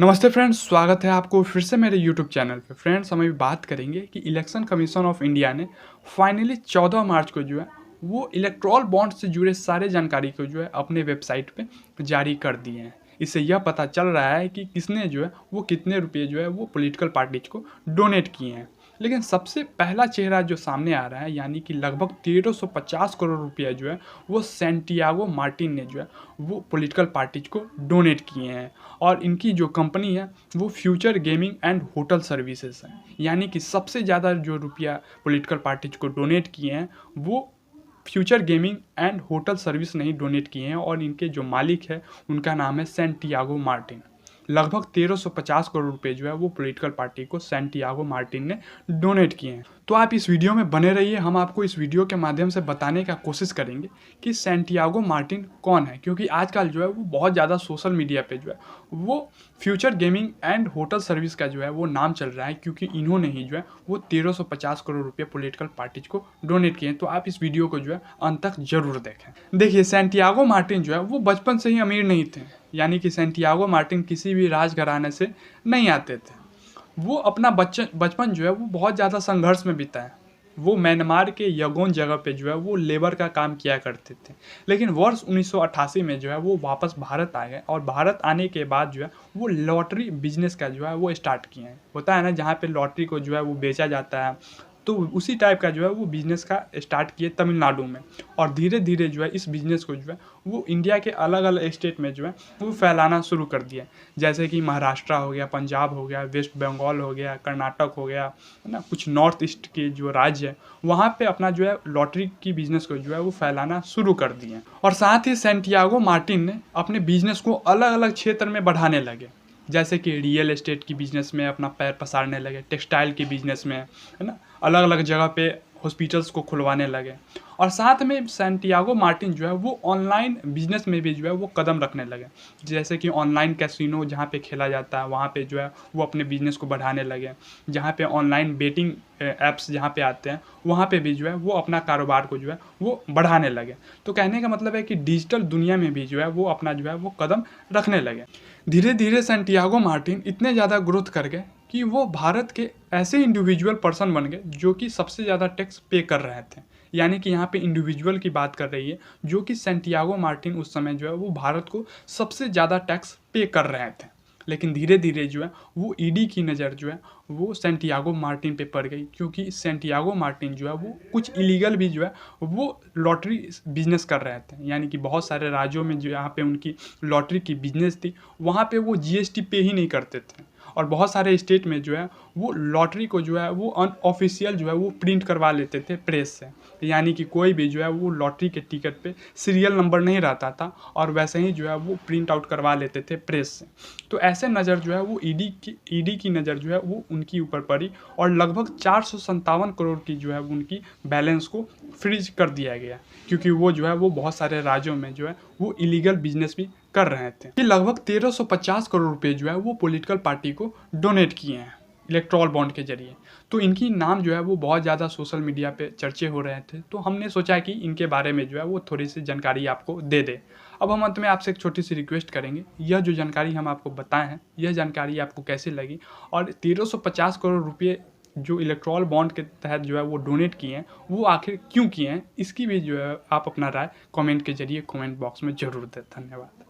नमस्ते फ्रेंड्स, स्वागत है आपको फिर से मेरे यूट्यूब चैनल पे। फ्रेंड्स, हम अभी बात करेंगे कि इलेक्शन कमीशन ऑफ इंडिया ने फाइनली 14 मार्च को जो है वो इलेक्ट्रॉल बॉन्ड से जुड़े सारे जानकारी को जो है अपने वेबसाइट पे जारी कर दिए हैं। इससे यह पता चल रहा है कि किसने जो है वो कितने रुपये जो है वो पॉलिटिकल पार्टीज को डोनेट किए हैं। लेकिन सबसे पहला चेहरा जो सामने आ रहा है, यानी कि लगभग 1350 करोड़ रुपया जो है वो सैंटियागो मार्टिन ने जो है वो पॉलिटिकल पार्टीज को डोनेट किए हैं। और इनकी जो कंपनी है वो future gaming and hotel services है। यानी कि सबसे ज़्यादा जो रुपया पॉलिटिकल पार्टीज को डोनेट किए हैं वो future gaming and hotel service नहीं डोनेट किए हैं, और इनके जो मालिक है उनका नाम है सैंटियागो मार्टिन। लगभग 1350 करोड़ रुपए जो है वो पॉलिटिकल पार्टी को सैंटियागो मार्टिन ने डोनेट किए हैं। तो आप इस वीडियो में बने रहिए, हम आपको इस वीडियो के माध्यम से बताने का कोशिश करेंगे कि सैंटियागो मार्टिन कौन है, क्योंकि आजकल जो है वो बहुत ज़्यादा सोशल मीडिया पे जो है वो future gaming and hotel service का जो है वो नाम चल रहा है, क्योंकि इन्होंने ही जो है वो 1350 करोड़ रुपये पॉलिटिकल पार्टीज को डोनेट किए हैं। तो आप इस वीडियो को जो है अंत तक जरूर देखें। देखिए, सैंटियागो मार्टिन जो है वो बचपन से ही अमीर नहीं थे। यानी कि सैंटियागो मार्टिन किसी भी राजघराने से नहीं आते थे। वो अपना बचपन जो है वो बहुत ज़्यादा संघर्ष में बीता है। वो म्यांमार के यगोन जगह पे जो है वो लेबर का काम किया करते थे। लेकिन वर्ष 1988 में जो है वो वापस भारत आ गए, और भारत आने के बाद जो है वो लॉटरी बिजनेस का जो है वो स्टार्ट किए हैं। होता है ना, जहाँ पे लॉटरी को जो है वो बेचा जाता है, तो उसी टाइप का जो है वो बिज़नेस का स्टार्ट किए तमिलनाडु में। और धीरे धीरे जो है इस बिज़नेस को जो है वो इंडिया के अलग अलग स्टेट में जो है वो फैलाना शुरू कर दिया। जैसे कि महाराष्ट्र हो गया, पंजाब हो गया, वेस्ट बंगाल हो गया, कर्नाटक हो गया, है ना, कुछ नॉर्थ ईस्ट के जो राज्य है वहाँ पे अपना जो है लॉटरी की बिज़नेस को जो है वो फैलाना शुरू कर दिए। और साथ ही सैंटियागो मार्टिन ने अपने बिज़नेस को अलग अलग क्षेत्र में बढ़ाने लगे। जैसे कि रियल एस्टेट की बिज़नेस में अपना पैर पसारने लगे, टेक्सटाइल की बिज़नेस में, है ना, अलग अलग जगह पे हॉस्पिटल्स को खुलवाने लगे। और साथ में सैंटियागो मार्टिन जो है वो ऑनलाइन बिजनेस में भी जो है वो कदम रखने लगे। जैसे कि ऑनलाइन कैसीनो जहाँ पे खेला जाता है वहाँ पे जो है वो अपने बिजनेस को बढ़ाने लगे। जहाँ पे ऑनलाइन बेटिंग ऐप्स जहाँ पे आते हैं वहाँ पे भी जो है वो अपना कारोबार को जो है वो बढ़ाने लगे। तो कहने का मतलब है कि डिजिटल दुनिया में भी जो है वो अपना जो है वो कदम रखने लगे। धीरे धीरे सैंटियागो मार्टिन इतने ज़्यादा ग्रोथ कर गए कि वो भारत के ऐसे इंडिविजुअल पर्सन बन गए जो कि सबसे ज़्यादा टैक्स पे कर रहे थे। यानी कि यहाँ पे इंडिविजुअल की बात कर रही है, जो कि सैंटियागो मार्टिन उस समय जो है वो भारत को सबसे ज़्यादा टैक्स पे कर रहे थे। लेकिन धीरे धीरे जो है वो ईडी की नज़र जो है वो सैंटियागो मार्टिन पे पड़ गई, क्योंकि सैंटियागो मार्टिन जो है वो कुछ इलीगल भी जो है वो लॉटरी बिजनेस कर रहे थे। यानी कि बहुत सारे राज्यों में जो यहाँ पे उनकी लॉटरी की बिजनेस थी वहाँ पे वो जीएसटी पे ही नहीं करते थे। और बहुत सारे स्टेट में जो है वो लॉटरी को जो है वो अनऑफिशियल जो है वो प्रिंट करवा लेते थे प्रेस से। यानी कि कोई भी जो है वो लॉटरी के टिकट पे सीरियल नंबर नहीं रहता था, और वैसे ही जो है वो प्रिंट आउट करवा लेते थे प्रेस से। तो ऐसे नज़र जो है वो ईडी की नज़र जो है वो उनकी ऊपर पड़ी, और लगभग 457 करोड़ की जो है उनकी बैलेंस को फ्रीज कर दिया गया, क्योंकि वो जो है वो बहुत सारे राज्यों में जो है वो इलीगल बिजनेस भी कर रहे थे। कि लगभग 1350 करोड़ रुपए जो है वो पॉलिटिकल पार्टी को डोनेट किए हैं इलेक्ट्रॉल बॉन्ड के जरिए। तो इनकी नाम जो है वो बहुत ज़्यादा सोशल मीडिया पे चर्चे हो रहे थे, तो हमने सोचा कि इनके बारे में जो है वो थोड़ी सी जानकारी आपको दे दे। अब हम अंत में आपसे एक छोटी सी रिक्वेस्ट करेंगे, यह जो जानकारी हम आपको बताए हैं यह जानकारी आपको कैसी लगी, और 1350 करोड़ रुपये जो इलेक्ट्रॉल बॉन्ड के तहत जो है वो डोनेट किए हैं वो आखिर क्यों किए हैं, इसकी भी जो है आप अपना राय कमेंट के जरिए कमेंट बॉक्स में ज़रूर दें। धन्यवाद।